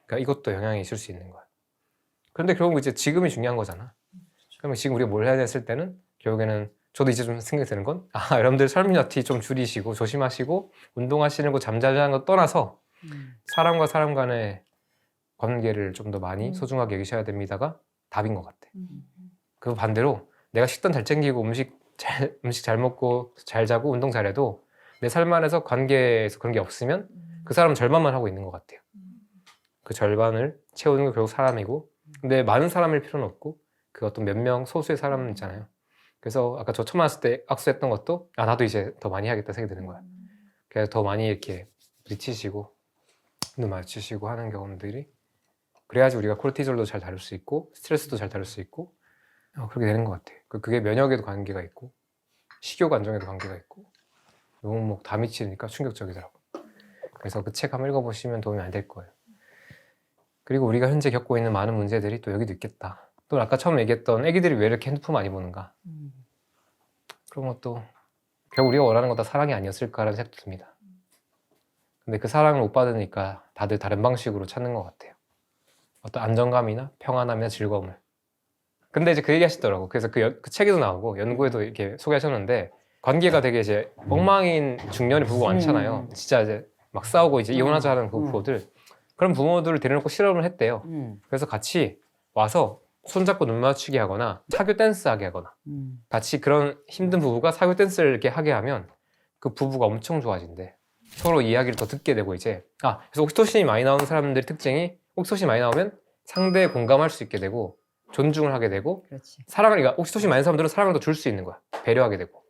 그러니까 이것도 영향이 있을 수 있는 거야. 그런데 결국 이제 지금이 중요한 거잖아. 그러면 지금 우리가 뭘 해야 됐을 때는 결국에는 저도 이제 좀 생각이 드는 건 여러분들 설문여티 좀 줄이시고 조심하시고 운동하시는 거 잠자자는 거 떠나서 사람과 사람 간의 관계를 좀 더 많이 소중하게 여기셔야 됩니다가 답인 것 같아. 그 반대로 내가 식단 잘 챙기고 음식 잘 먹고 잘 자고 운동 잘해도 내 삶 안에서 관계에서 그런 게 없으면 그 사람은 절반만 하고 있는 것 같아요. 그 절반을 채우는 게 결국 사람이고 근데 많은 사람일 필요는 없고 그 어떤 몇 명 소수의 사람 있잖아요. 그래서 아까 저 처음 왔을 때 악수했던 것도 나도 이제 더 많이 하겠다 생각이 드는 거야. 그래서 더 많이 이렇게 부딪히시고 눈 마주치시고 하는 경험들이 그래야지 우리가 코르티졸도 잘 다룰 수 있고 스트레스도 잘 다룰 수 있고 그렇게 되는 것 같아요. 그게 면역에도 관계가 있고 식욕 안정에도 관계가 있고 너무 뭐 다 미치니까 충격적이더라고요. 그래서 그 책 한번 읽어보시면 도움이 많이 될 거예요. 그리고 우리가 현재 겪고 있는 많은 문제들이 또 여기도 있겠다. 또 아까 처음 얘기했던 애기들이 왜 이렇게 핸드폰 많이 보는가. 그런 것도 결국 우리가 원하는 건 다 사랑이 아니었을까라는 생각도 듭니다. 근데 그 사랑을 못 받으니까 다들 다른 방식으로 찾는 것 같아요. 어떤 안정감이나 평안함이나 즐거움을. 근데 이제 그 얘기 하시더라고. 그래서 그 책에도 나오고 연구에도 이렇게 소개하셨는데 관계가 되게 이제 엉망인 중년의 부부가 많잖아요. 진짜 이제 막 싸우고 이제 이혼하자 하는 부부들. 그런 부모들을 데려놓고 실험을 했대요. 그래서 같이 와서 손잡고 눈 맞추게 하거나 사교 댄스 하게 하거나 같이 그런 힘든 부부가 사교 댄스를 이렇게 하게 하면 그 부부가 엄청 좋아진대. 서로 이야기를 더 듣게 되고 이제 그래서 옥시토신이 많이 나오는 사람들의 특징이 옥시토신이 많이 나오면 상대에 공감할 수 있게 되고 존중을 하게 되고 그렇지. 그러니까 옥시토신 많은 사람들은 사랑을 더 줄 수 있는 거야. 배려하게 되고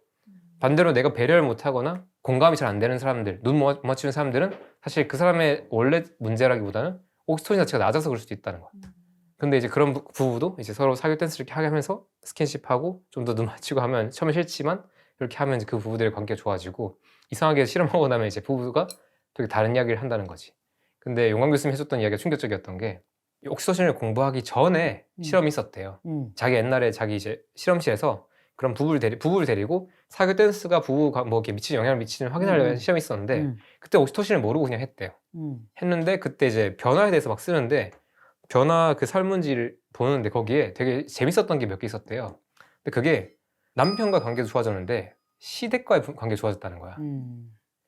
반대로 내가 배려를 못하거나 공감이 잘 안 되는 사람들 눈 못 맞추는 사람들은 사실 그 사람의 원래 문제라기보다는 옥시토신 자체가 낮아서 그럴 수도 있다는 거야. 근데 이제 그런 부부도 이제 서로 사교 댄스를 이렇게 하게 하면서 스킨십하고 좀 더 눈 맞추고 하면 처음에 싫지만 이렇게 하면 이제 그 부부들의 관계가 좋아지고 이상하게 실험하고 나면 이제 부부가 되게 다른 이야기를 한다는 거지. 근데 용광 교수님이 해줬던 이야기가 충격적이었던 게 옥시토신을 공부하기 전에 실험이 있었대요. 자기 옛날에 자기 이제 실험실에서 그런 부부를 데리고 사교 댄스가 부부가 뭐 이렇게 미치는 영향을 미치는 확인하려는 시험이 있었는데 그때 옥시토신을 모르고 그냥 했대요. 했는데 그때 이제 변화에 대해서 막 쓰는데 변화 그 설문지를 보는데 거기에 되게 재밌었던 게 몇 개 있었대요. 근데 그게 남편과 관계도 좋아졌는데 시댁과의 관계가 좋아졌다는 거야.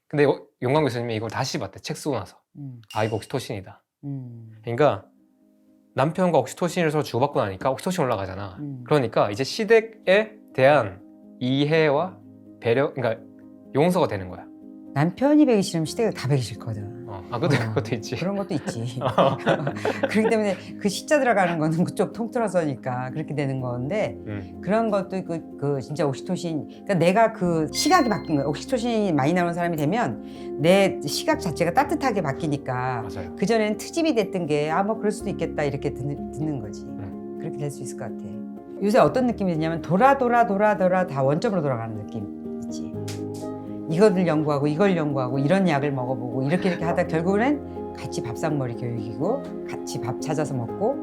근데 용광 교수님이 이걸 다시 봤대. 책 쓰고 나서. 이거 옥시토신이다. 그러니까 남편과 옥시토신을 서로 주고받고 나니까 옥시토신 올라가잖아. 그러니까 이제 시댁에 대한 이해와 배려, 그러니까 용서가 되는 거야. 남편이 배기 싫으면 시댁을 다 배기 싫거든. 그것도 있지. 그런 것도 있지. 그렇기 때문에 그 시자 들어가는 거는 그쪽 통틀어서니까 그렇게 되는 건데 그런 것도 그 진짜 옥시토신, 그러니까 내가 그 시각이 바뀐 거야. 옥시토신이 많이 나오는 사람이 되면 내 시각 자체가 따뜻하게 바뀌니까 맞아요. 그전에는 트집이 됐던 게 뭐 그럴 수도 있겠다 이렇게 듣는 거지. 그렇게 될 수 있을 것 같아. 요새 어떤 느낌이 드냐면 돌아 다 원점으로 돌아가는 느낌 있지. 이거를 연구하고 이걸 연구하고 이런 약을 먹어보고 이렇게 하다 결국은 같이 밥상머리 교육이고 같이 밥 찾아서 먹고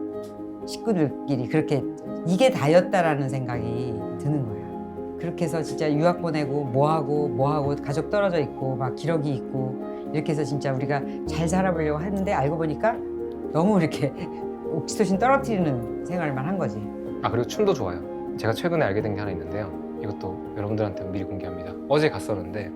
식구들끼리 그렇게 이게 다였다라는 생각이 드는 거야. 그렇게 해서 진짜 유학 보내고 뭐하고 가족 떨어져 있고 막 기러기 있고 이렇게 해서 진짜 우리가 잘 살아보려고 하는데 알고 보니까 너무 이렇게 옥시토신 떨어뜨리는 생활만 한 거지. 그리고 춤도 좋아요. 제가 최근에 알게 된 게 하나 있는데요. 이것도 여러분들한테 미리 공개합니다. 어제 갔었는데